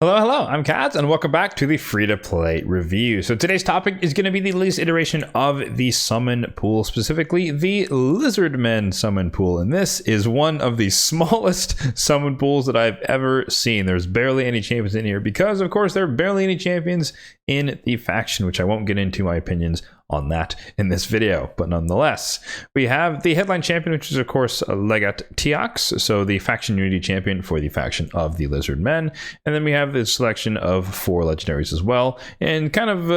Hello, I'm Kads, and welcome back to the free-to-play review. So today's topic is going to be the latest iteration of the summon pool, specifically the Lizardmen summon pool. And this is one of the smallest summon pools that I've ever seen. There's barely any champions in here because, of course, there are barely any champions in the faction, which I won't get into my opinions on that in this video, but nonetheless, we have the headline champion, which is of course Legat Tiox, so the faction unity champion for the faction of the Lizardmen, and then we have the selection of 4 legendaries as well, and kind of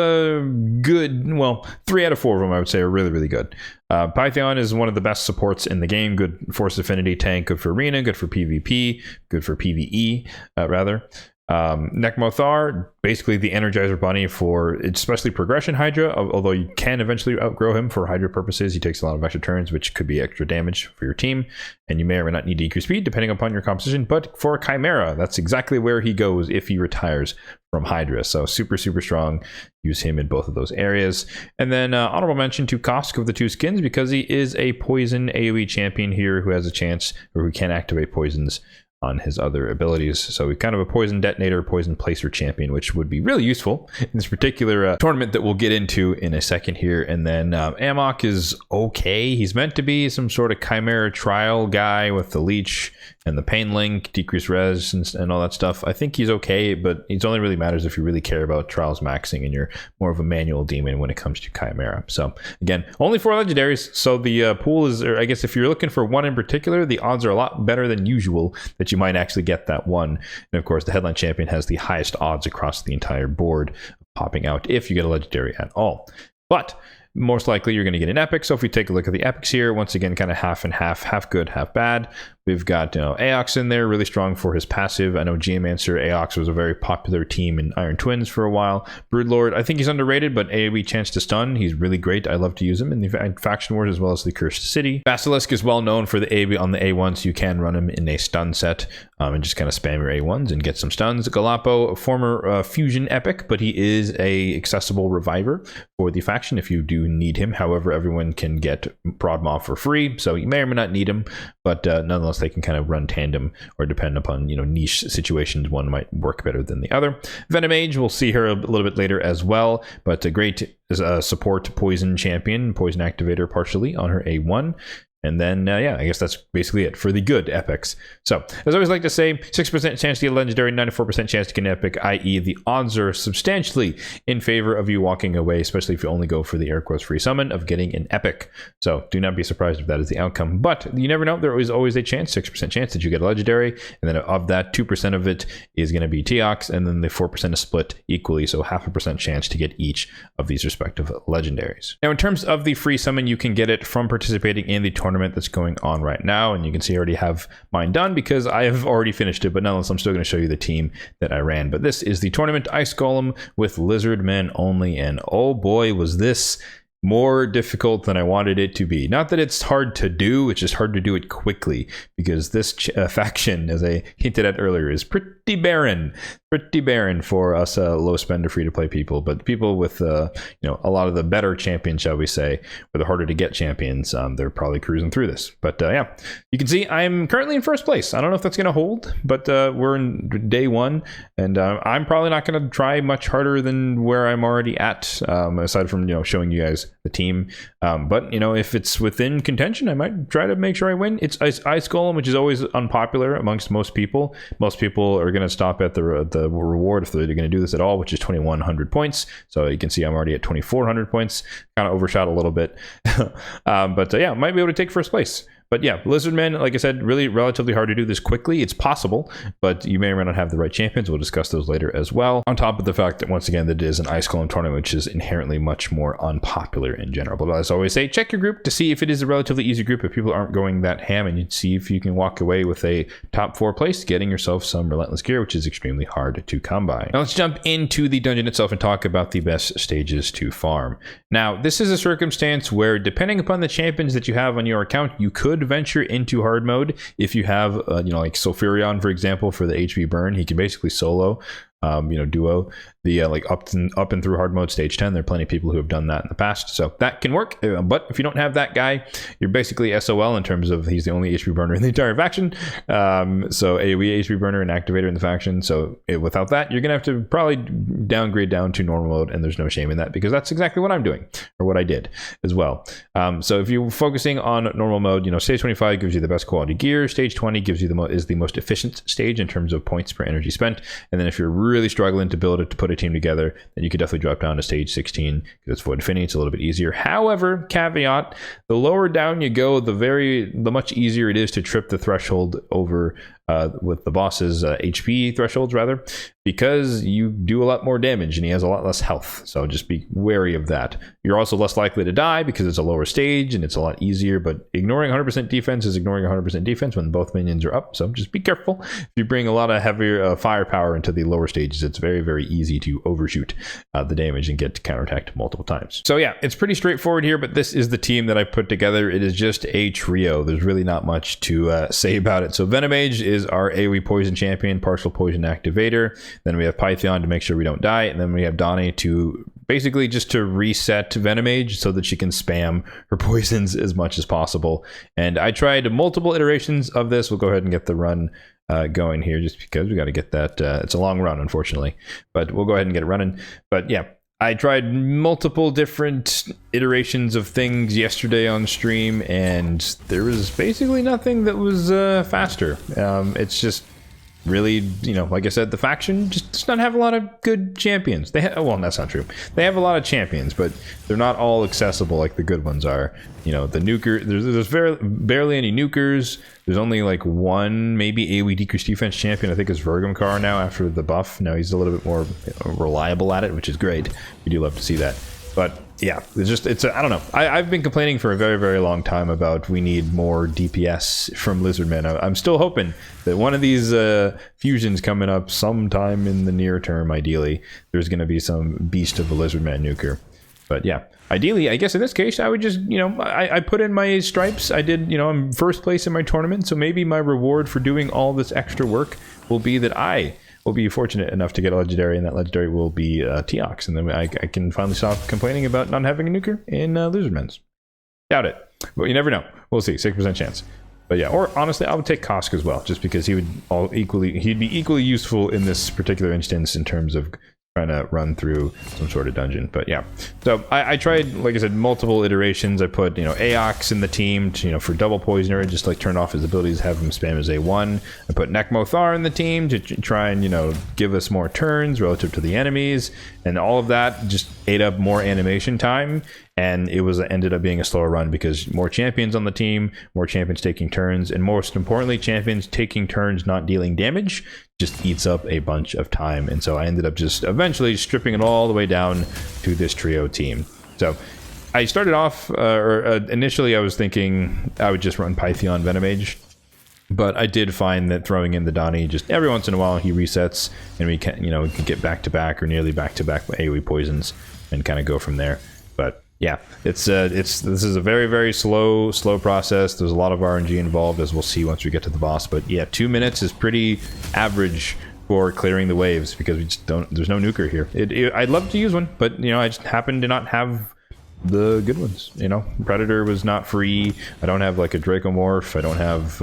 good, well, 3 out of 4 of them I would say are really good. Python is one of the best supports in the game. Good force affinity tank, good for arena, good for PvP, good for PvE rather. Nekmothar, basically the Energizer Bunny for especially progression Hydra, although you can eventually outgrow him for Hydra purposes. He takes a lot of extra turns, which could be extra damage for your team, and you may or may not need to decrease speed depending upon your composition. But for Chimera, that's exactly where he goes if he retires from Hydra. So super strong. Use him in both of those areas. And then honorable mention to Kosk of the 2 skins, because he is a poison AoE champion here who has a chance, or who can activate poisons on his other abilities. So we kind of a poison detonator, poison placer champion, which would be really useful in this particular tournament that we'll get into in a second here. And then Amok is okay. He's meant to be some sort of Chimera trial guy with the leech and the pain link, decreased res and all that stuff. I think he's okay, but it only really matters if you really care about trials maxing and you're more of a manual demon when it comes to Chimera. So again, only 4 legendaries. So the pool is, or I guess if you're looking for one in particular, the odds are a lot better than usual that you might actually get that one. And of course, the headline champion has the highest odds across the entire board of popping out if you get a legendary at all. But most likely you're going to get an epic. So if we take a look at the epics here, once again, kind of half and half good, half bad. We've got, Aox in there, really strong for his passive. I know Geomancer Aox was a very popular team in Iron Twins for a while. Broodlord, I think he's underrated, but AoE chance to stun, he's really great. I love to use him in the Faction Wars as well as the Cursed City. Basilisk is well known for the AoE on the A1, so you can run him in a stun set and just kind of spam your A1s and get some stuns. Galapo, a former fusion epic, but he is a accessible reviver for the faction if you do need him. However, everyone can get Prodmoth for free, so you may or may not need him, but nonetheless, they can kind of run tandem or depend upon, niche situations. One might work better than the other. Venom Mage, we'll see her a little bit later as well, but a great support poison champion, poison activator partially on her A1. And then, yeah, I guess that's basically it for the good epics. So, as I always like to say, 6% chance to get a legendary, 94% chance to get an epic, i.e. the odds are substantially in favor of you walking away, especially if you only go for the air quotes free summon of getting an epic. So, do not be surprised if that is the outcome. But you never know, there is always a chance, 6% chance that you get a legendary, and then of that, 2% of it is going to be Tiox, and then the 4% is split equally, so 0.5% chance to get each of these respective legendaries. Now, in terms of the free summon, you can get it from participating in the tournament that's going on right now, and you can see I already have mine done because I have already finished it, but nonetheless I'm still going to show you the team that I ran. But this is the tournament Ice Golem with Lizardmen only, and oh boy was this more difficult than I wanted it to be. Not that it's hard to do, it's just hard to do it quickly, because this faction, as I hinted at earlier, is pretty barren for us low spender free to play people. But people with a lot of the better champions, shall we say, or the harder to get champions, they're probably cruising through this. But yeah, you can see I'm currently in first place. I don't know if that's going to hold, but we're in day 1, and I'm probably not going to try much harder than where I'm already at, aside from showing you guys the team. But if it's within contention, I might try to make sure I win. It's Ice Golem, which is always unpopular amongst most people. Most people are going to stop at the reward if they're going to do this at all, which is 2,100 points. So you can see I'm already at 2,400 points. Kind of overshot a little bit. But yeah, might be able to take first place. But yeah, Lizardmen, like I said, really relatively hard to do this quickly. It's possible, but you may or may not have the right champions. We'll discuss those later as well. On top of the fact that, once again, that it is an Ice Golem tournament, which is inherently much more unpopular in general. But as I always say, check your group to see if it is a relatively easy group, if people aren't going that ham, and you'd see if you can walk away with a top 4 place, getting yourself some Relentless gear, which is extremely hard to come by. Now let's jump into the dungeon itself and talk about the best stages to farm. Now, this is a circumstance where, depending upon the champions that you have on your account, you could venture into hard mode. If you have, like Sulfurion, for example, for the HP burn, he can basically solo duo, the like up and through hard mode stage 10. There are plenty of people who have done that in the past, so that can work. But if you don't have that guy, you're basically SOL in terms of he's the only HP burner in the entire faction. So AoE HP burner and activator in the faction. So without that, you're gonna have to probably downgrade down to normal mode, and there's no shame in that because that's exactly what I'm doing, or what I did as well. So if you're focusing on normal mode, stage 25 gives you the best quality gear. Stage 20 gives you is the most efficient stage in terms of points per energy spent. And then if you're really struggling to put a team together, then you could definitely drop down to stage 16 because it's Void Infinity. It's a little bit easier. However, caveat: the lower down you go, the much easier it is to trip the threshold over with the boss's HP thresholds, rather, because you do a lot more damage and he has a lot less health. So just be wary of that. You're also less likely to die because it's a lower stage and it's a lot easier, but ignoring 100% defense is ignoring 100% defense when both minions are up. So just be careful. If you bring a lot of heavier firepower into the lower stages, it's very, very easy to overshoot the damage and get counterattacked multiple times. So yeah, it's pretty straightforward here, but this is the team that I put together. It is just a trio. There's really not much to say about it. So Venomage is our AoE poison champion, partial poison activator. Then we have Python to make sure we don't die, and then we have Donnie to basically just to reset Venomage so that she can spam her poisons as much as possible. And I tried multiple iterations of this. We'll go ahead and get the run going here, just because we got to get that. It's a long run, unfortunately, but we'll go ahead and get it running. But yeah, I tried multiple different iterations of things yesterday on stream, and there was basically nothing that was faster. It's just really, like I said, the faction just does not have a lot of good champions. Well, that's not true. They have a lot of champions, but they're not all accessible like the good ones are. The nuker, there's barely any nukers. There's only like one maybe AoE decreased defense champion. I think is Vergamkar now after the buff. Now he's a little bit more reliable at it, which is great. We do love to see that. But yeah, I don't know. I've been complaining for a very, very long time about we need more DPS from Lizardmen. I'm still hoping that one of these fusions coming up sometime in the near term, ideally, there's going to be some beast of a Lizardman nuker. But yeah, ideally, I guess in this case, I would just, I put in my stripes. I did, I'm first place in my tournament. So maybe my reward for doing all this extra work will be that I will be fortunate enough to get a legendary, and that legendary will be Teox, and then I can finally stop complaining about not having a nuker in Lizardmen's. Doubt it, but you never know. We'll see. 6% chance. But yeah, or honestly, I would take Kosk as well, just because he'd be equally useful in this particular instance in terms of trying to run through some sort of dungeon. But yeah, so I tried, like I said, multiple iterations. I put Aox in the team to, for double poisoner, just like turn off his abilities, have him spam his A1. I put Nekmothar in the team to try and give us more turns relative to the enemies, and all of that just ate up more animation time. And it ended up being a slower run because more champions on the team, more champions taking turns, and most importantly, champions taking turns not dealing damage just eats up a bunch of time. And so I ended up just eventually stripping it all the way down to this trio team. So I started off, initially I was thinking I would just run Python Venomage, but I did find that throwing in the Donnie, just every once in a while he resets, and we can get back to back or nearly back to back AoE poisons and kind of go from there. But yeah, this is a very, very slow process. There's a lot of RNG involved, as we'll see once we get to the boss. But yeah, 2 minutes is pretty average for clearing the waves because we just there's no nuker here. I'd love to use one, but I just happen to not have the good ones. Predator was not free. I don't have like a Dracomorph. I don't have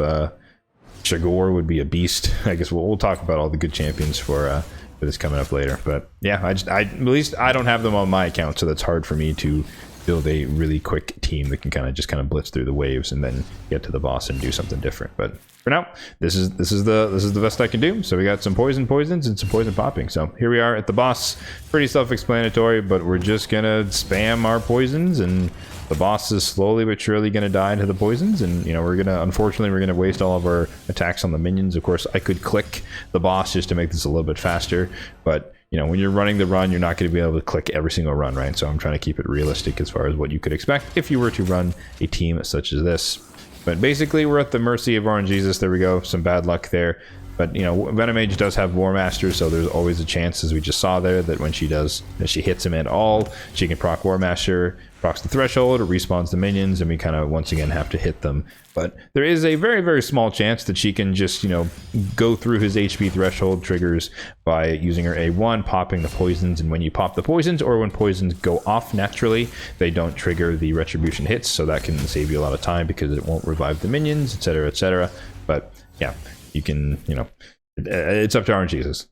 Shagor would be a beast. I guess we'll talk about all the good champions for this coming up later. But yeah, at least I don't have them on my account, so that's hard for me to build a really quick team that can kind of blitz through the waves and then get to the boss and do something different. But for now, this is the best I can do. So we got some poisons and some poison popping. So here we are at the boss. Pretty self-explanatory, but we're just gonna spam our poisons, and the boss is slowly but surely gonna die to the poisons. And unfortunately we're gonna waste all of our attacks on the minions. Of course, I could click the boss just to make this a little bit faster, but when you're running the run, you're not going to be able to click every single run, right? So I'm trying to keep it realistic as far as what you could expect if you were to run a team such as this. But basically, we're at the mercy of RNGesus. There we go. Some bad luck there. But, you know, Venomage does have War Master, so there's always a chance, as we just saw there, that when she hits him at all, she can proc War Master, procs the Threshold, or respawns the minions, and we kind of, once again, have to hit them. But there is a very, very small chance that she can just, you know, go through his HP threshold triggers by using her A1, popping the poisons, and when you pop the poisons, or when poisons go off naturally, they don't trigger the retribution hits, so that can save you a lot of time because it won't revive the minions, etc., etc. But, yeah. You can, you know, it's up to RNGs.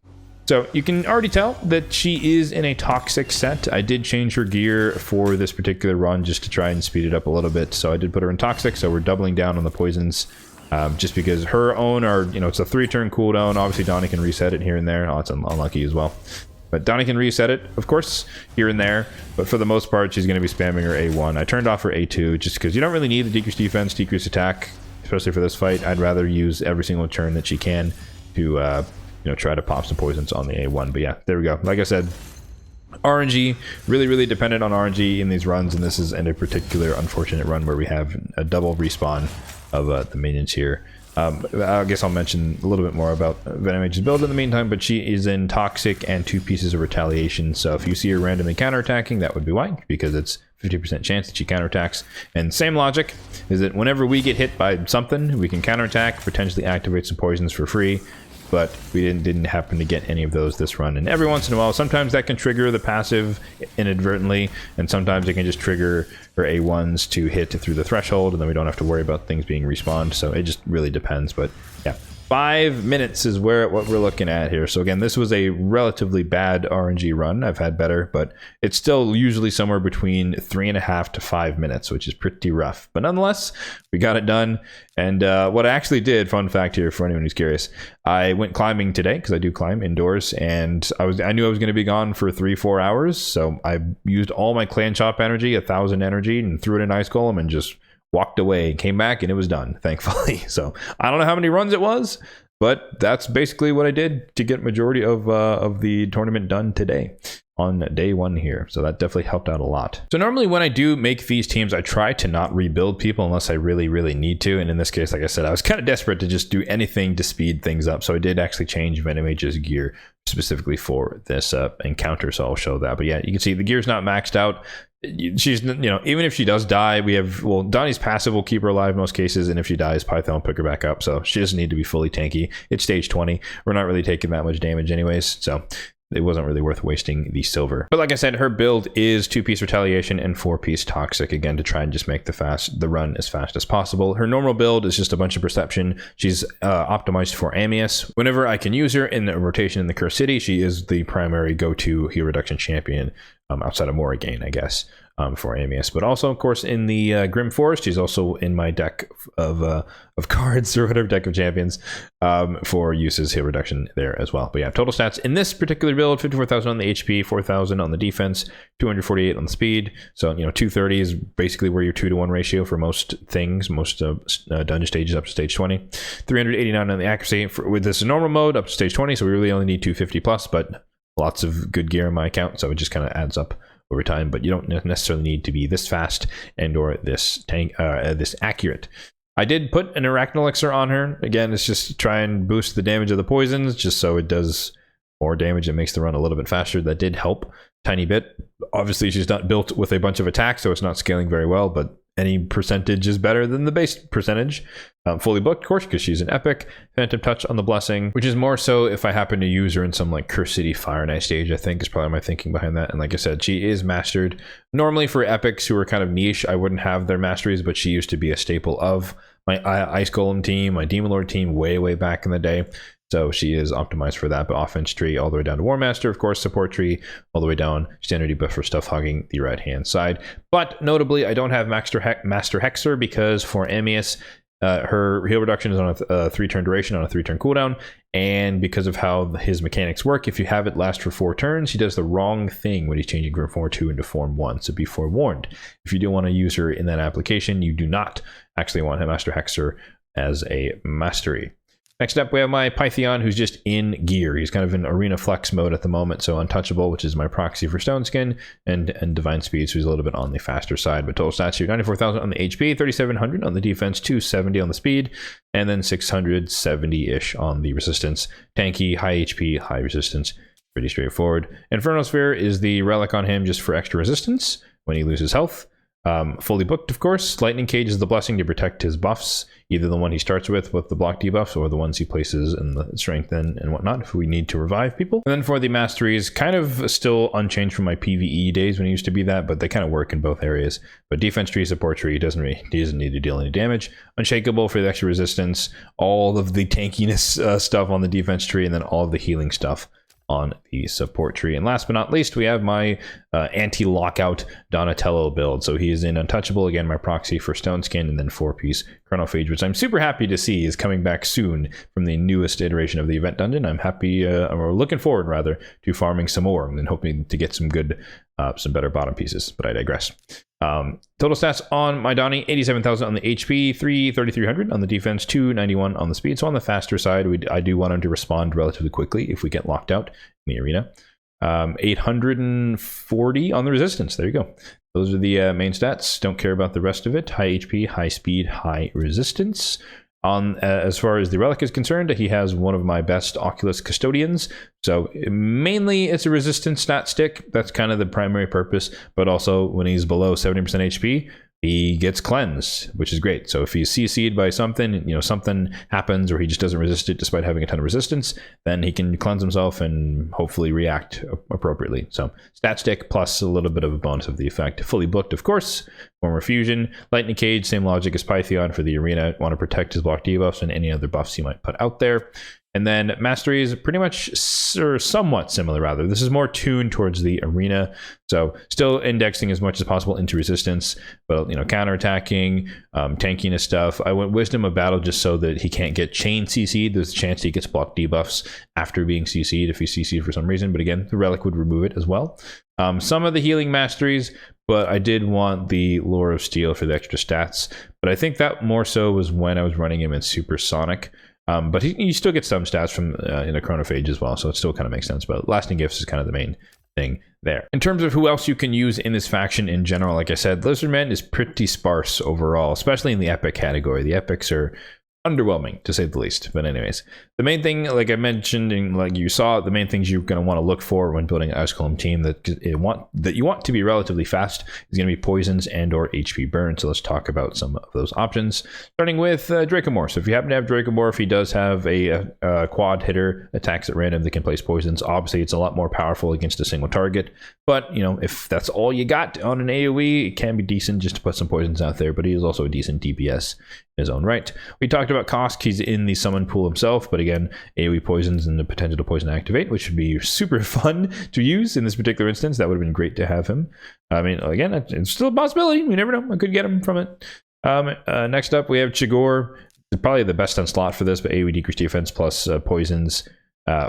So you can already tell that she is in a toxic set. I did change her gear for this particular run just to try and speed it up a little bit. So I did put her in toxic. So we're doubling down on the poisons just because her own are, you know, it's a 3-turn cooldown. Obviously, Donnie can reset it here and there. Oh, it's unlucky as well. But Donnie can reset it, of course, here and there. But for the most part, she's going to be spamming her A1. I turned off her A2 just because you don't really need the decreased defense, decreased attack. Especially for this fight, I'd rather use every single turn that she can to, you know, try to pop some poisons on the A1. But yeah, there we go. Like I said, RNG, really, really dependent on RNG in these runs, and this is in a particular unfortunate run where we have a double respawn of the minions here. I guess I'll mention a little bit more about Venomage's build in the meantime, but she is in Toxic and 2 pieces of Retaliation, so if you see her randomly counterattacking, that would be why, because it's 50% chance that she counterattacks. And same logic is that whenever we get hit by something, we can counterattack, potentially activate some poisons for free, but we didn't happen to get any of those this run. And every once in a while, sometimes that can trigger the passive inadvertently, and sometimes it can just trigger her A1s to hit through the threshold, and then we don't have to worry about things being respawned. So it just really depends. But yeah, 5 minutes is what we're looking at here. So again, this was a relatively bad RNG run. I've had better, but it's still usually somewhere between 3.5 to 5 minutes, which is pretty rough. But nonetheless, we got it done. And what I actually did, fun fact here for anyone who's curious, I went climbing today because I do climb indoors, and I knew I was going to be gone for 3-4 hours. So I used all my clan shop energy, 1,000 energy, and threw it in Ice Golem and just walked away, came back, and it was done, thankfully. So I don't know how many runs it was, but that's basically what I did to get majority of the tournament done today on day 1 here. So that definitely helped out a lot. So normally when I do make these teams, I try to not rebuild people unless I really, really need to. And in this case, like I said, I was kind of desperate to just do anything to speed things up. So I did actually change Venomage's gear specifically for this encounter. So I'll show that. But yeah, you can see the gear's not maxed out. She's, you know, even if she does die, we have, well, Donnie's passive will keep her alive in most cases, and if she dies, Python will pick her back up, so she doesn't need to be fully tanky. It's stage 20. We're not really taking that much damage anyways, so it wasn't really worth wasting the silver. But like I said, her build is 2-piece Retaliation and 4-piece Toxic, again, to try and just make the run as fast as possible. Her normal build is just a bunch of Perception. She's optimized for Amius. Whenever I can use her in the rotation in the Cursed City, she is the primary go-to heal reduction champion outside of Morrigan, I guess, for Amius. But also, of course, in the Grim Forest, she's also in my deck of cards, or whatever, deck of champions, for uses heal reduction there as well. But yeah, total stats in this particular build: 54,000 on the HP, 4,000 on the defense, 248 on the speed. So, you know, 230 is basically where your 2-to-1 ratio for most things, most dungeon stages up to stage 20. 389 on the accuracy with this normal mode up to stage 20. So we really only need 250 plus, but lots of good gear in my account, so it just kind of adds up over time. But you don't necessarily need to be this fast and or this accurate. I did put an Arachnal Elixir on her. Again, it's just to try and boost the damage of the poisons, just so it does more damage and makes the run a little bit faster. That did help tiny bit. Obviously, she's not built with a bunch of attacks, so it's not scaling very well, but any percentage is better than the base percentage. Fully booked, of course, because she's an epic. Phantom Touch on the Blessing, which is more so if I happen to use her in some like Cursed City Fire Knight stage, I think is probably my thinking behind that. And like I said, she is mastered. Normally for epics who are kind of niche, I wouldn't have their masteries, but she used to be a staple of my Ice Golem team, my Demon Lord team way back in the day. So she is optimized for that, but offense tree all the way down to War Master, of course, support tree all the way down, standard debuff for stuff hogging the right hand side. But notably, I don't have Master Hexer because for Amius, her heal reduction is on a 3-turn duration, on a 3-turn cooldown, and because of how his mechanics work, if you have it last for 4 turns, he does the wrong thing when he's changing from Form 2 into Form 1, so be forewarned. If you do want to use her in that application, you do not actually want Master Hexer as a mastery. Next up, we have my Python, who's just in gear. He's kind of in arena flex mode at the moment, so untouchable, which is my proxy for Stone Skin, and divine speed, so he's a little bit on the faster side. But total stats here: 94,000 on the HP, 3,700 on the defense, 270 on the speed, and then 670-ish on the resistance. Tanky, high HP, high resistance. Pretty straightforward. Inferno Sphere is the relic on him just for extra resistance when he loses health. Fully booked, of course. Lightning Cage is the blessing to protect his buffs, either the one he starts with the block debuffs or the ones he places in the strength and whatnot if we need to revive people. And then for the masteries, kind of still unchanged from my PvE days when it used to be that, but they kind of work in both areas. But defense tree, support tree, he doesn't need to deal any damage. Unshakable for the extra resistance, all of the tankiness stuff on the defense tree, and then all of the healing stuff on the support tree. And last but not least, we have my anti-lockout Donatello build. So he is in Untouchable, again, my proxy for Stone Skin, and then 4-piece Chronophage, which I'm super happy to see is coming back soon from the newest iteration of the event dungeon. I'm happy, or looking forward rather, to farming some more and hoping to get some good, some better bottom pieces, but I digress. Total stats on my Donnie: 87,000 on the HP, 3,300 on the defense, 291 on the speed. So on the faster side, I do want him to respond relatively quickly if we get locked out in the arena. 840 on the resistance. There you go. Those are the main stats. Don't care about the rest of it. High HP, high speed, high resistance. On as far as the relic is concerned, he has one of my best Oculus Custodians. So mainly it's a resistance stat stick. That's kind of the primary purpose. But also when he's below 70% HP, he gets cleansed, which is great. So if he's CC'd by something, something happens, or he just doesn't resist it despite having a ton of resistance, then he can cleanse himself and hopefully react appropriately. So stat stick plus a little bit of a bonus of the effect. Fully booked, of course. Former Fusion. Lightning Cage, same logic as Python for the arena. Want to protect his block debuffs and any other buffs he might put out there. And then masteries, pretty much, or somewhat similar rather. This is more tuned towards the arena. So still indexing as much as possible into resistance, but counterattacking, tankiness stuff. I went Wisdom of Battle just so that he can't get chain CC'd. There's a chance he gets block debuffs after being CC'd if he's CC'd for some reason. But again, the relic would remove it as well. Some of the healing masteries, but I did want the Lore of Steel for the extra stats. But I think that more so was when I was running him in Supersonic. But he still gets some stats from in a Chronophage as well, so it still kind of makes sense. But Lasting Gifts is kind of the main thing there. In terms of who else you can use in this faction in general, like I said, Lizardmen is pretty sparse overall, especially in the epic category. The epics are underwhelming, to say the least. But anyways, the main thing, like I mentioned, and like you saw, the main things you're going to want to look for when building an Ice Golem team that you want to be relatively fast is going to be poisons and or HP burn. So let's talk about some of those options, starting with Dracomorph. So if you happen to have Dracomorph, he does have a quad hitter, attacks at random that can place poisons. Obviously, it's a lot more powerful against a single target. But, if that's all you got on an AoE, it can be decent just to put some poisons out there. But he is also a decent DPS in his own right. We talked about Kosk. He's in the summon pool himself, but again, AoE poisons and the potential to poison activate, which would be super fun to use in this particular instance. That would have been great to have him. I mean, again, it's still a possibility. We never know. I could get him from it. Next up, we have Chigor. Probably the best on slot for this, but AoE decreased defense plus poisons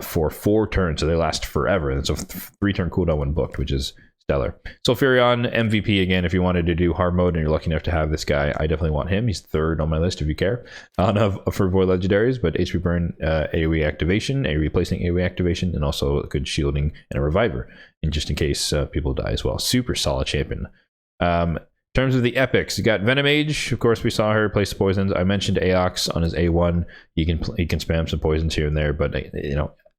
for 4 turns, so they last forever. And so 3-turn cooldown when booked, which is stellar. Sulfurion, MVP again, if you wanted to do hard mode and you're lucky enough to have this guy, I definitely want him. He's 3rd on my list if you care for Void Legendaries, but HP burn, AoE activation, AoE placing AoE activation, and also a good shielding and a reviver, and just in case people die as well. Super solid champion. In terms of the epics, you got Venomage. Of course, we saw her place poisons. I mentioned Aox on his A1. He can spam some poisons here and there, but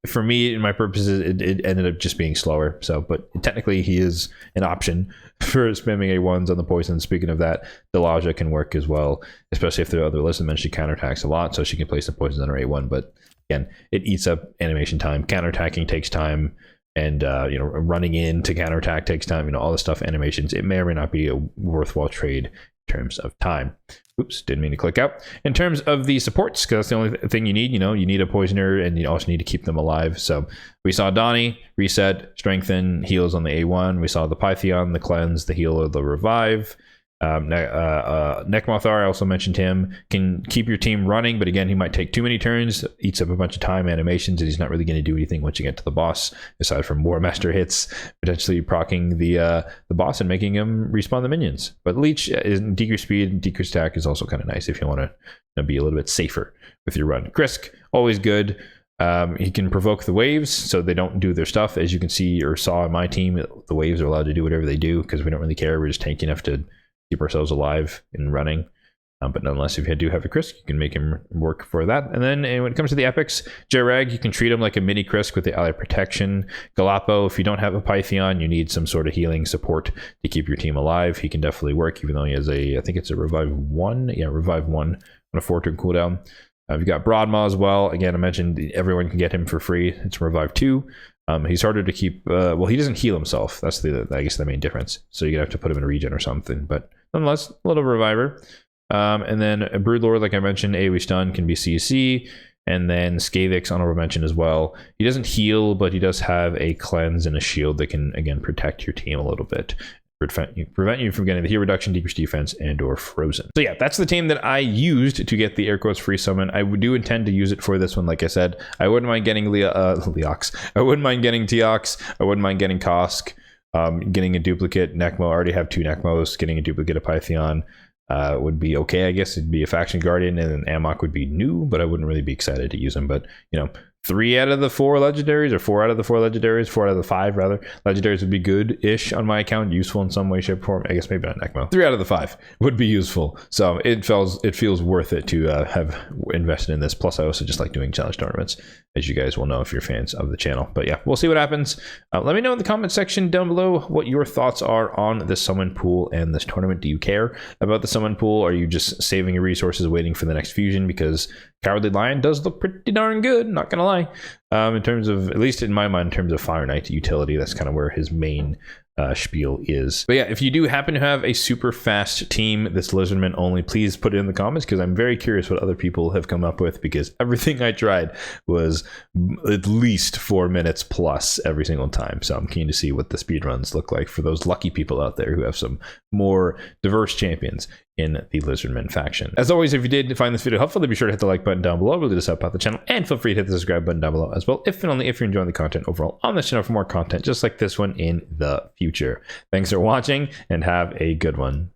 for me and my purposes, it ended up just being slower. So, but technically, he is an option for spamming A1s on the poison. Speaking of that, Delaja can work as well, especially if there are other Lizardmen. She counterattacks a lot, so she can place some poisons on her A1. But again, it eats up animation time. Counterattacking takes time. And, running in to counterattack takes time, all the stuff, animations. It may or may not be a worthwhile trade in terms of time. Oops, didn't mean to click out. In terms of the supports, because that's the only thing you need, you need a poisoner and you also need to keep them alive. So we saw Donnie, reset, strengthen, heals on the A1. We saw the Python, the cleanse, the heal, or the revive. Necmothar, I also mentioned him, can keep your team running, but again, he might take too many turns, eats up a bunch of time, animations, and he's not really going to do anything once you get to the boss, aside from more master hits, potentially proccing the boss and making him respawn the minions. But Leech is decreased speed, decreased attack is also kind of nice if you want to be a little bit safer with your run. Krisk, always good. He can provoke the waves so they don't do their stuff. As you can see or saw in my team, the waves are allowed to do whatever they do because we don't really care. We're just tanky enough to keep ourselves alive and running. But nonetheless, if you do have a Krisk, you can make him work for that. And then when it comes to the epics, Jarag, you can treat him like a mini Krisk with the ally protection. Galapo, if you don't have a Pythion, you need some sort of healing support to keep your team alive. He can definitely work, even though he has I think it's a Revive 1. Yeah, Revive 1 on a 4-turn cooldown. You've got Broadmaw as well. Again, I mentioned everyone can get him for free. It's Revive 2. He's harder to keep. Well, he doesn't heal himself. That's I guess the main difference. So you're gonna have to put him in a regen or something. But nonetheless, a little Reviver. And then a Broodlord, like I mentioned, AoE stun can be CC. And then Skavix, honorable mention as well. He doesn't heal, but he does have a cleanse and a shield that can, again, protect your team a little bit. Prevent you from getting the heal reduction, decrease defense, and or frozen. So yeah, that's the team that I used to get the air quotes free summon. I do intend to use it for this one. Like I said, I wouldn't mind getting Leox. I wouldn't mind getting Teox. I wouldn't mind getting Kosk. Getting a duplicate Necmo. I already have 2 Necmos. Getting a duplicate of Pythion would be okay. I guess it'd be a Faction Guardian, and then Amok would be new, but I wouldn't really be excited to use him. But you know, 3 out of the 4 legendaries, or 4 out of the 4 legendaries, 4 out of the 5 rather, legendaries would be good-ish on my account, useful in some way, shape, or form. I guess maybe not Necmo. 3 out of the 5 would be useful. So it feels worth it to have invested in this. Plus, I also just like doing challenge tournaments, as you guys will know if you're fans of the channel. But yeah, we'll see what happens. Let me know in the comment section down below what your thoughts are on this summon pool and this tournament. Do you care about the summon pool? Are you just saving your resources, waiting for the next fusion? Because Cowardly Lion does look pretty darn good, not gonna lie. In terms of, at least in my mind, in terms of Fire Knight utility, that's kind of where his main spiel is. But yeah, if you do happen to have a super fast team that's Lizardmen only, please put it in the comments, because I'm very curious what other people have come up with, because everything I tried was at least 4 minutes plus every single time. So I'm keen to see what the speedruns look like for those lucky people out there who have some more diverse champions in the Lizardmen faction. As always, if you did find this video helpful, then be sure to hit the like button down below. It really does help out the channel, and feel free to hit the subscribe button down below as well, if and only if you're enjoying the content overall on this channel for more content just like this one in the future. Thanks for watching, and have a good one.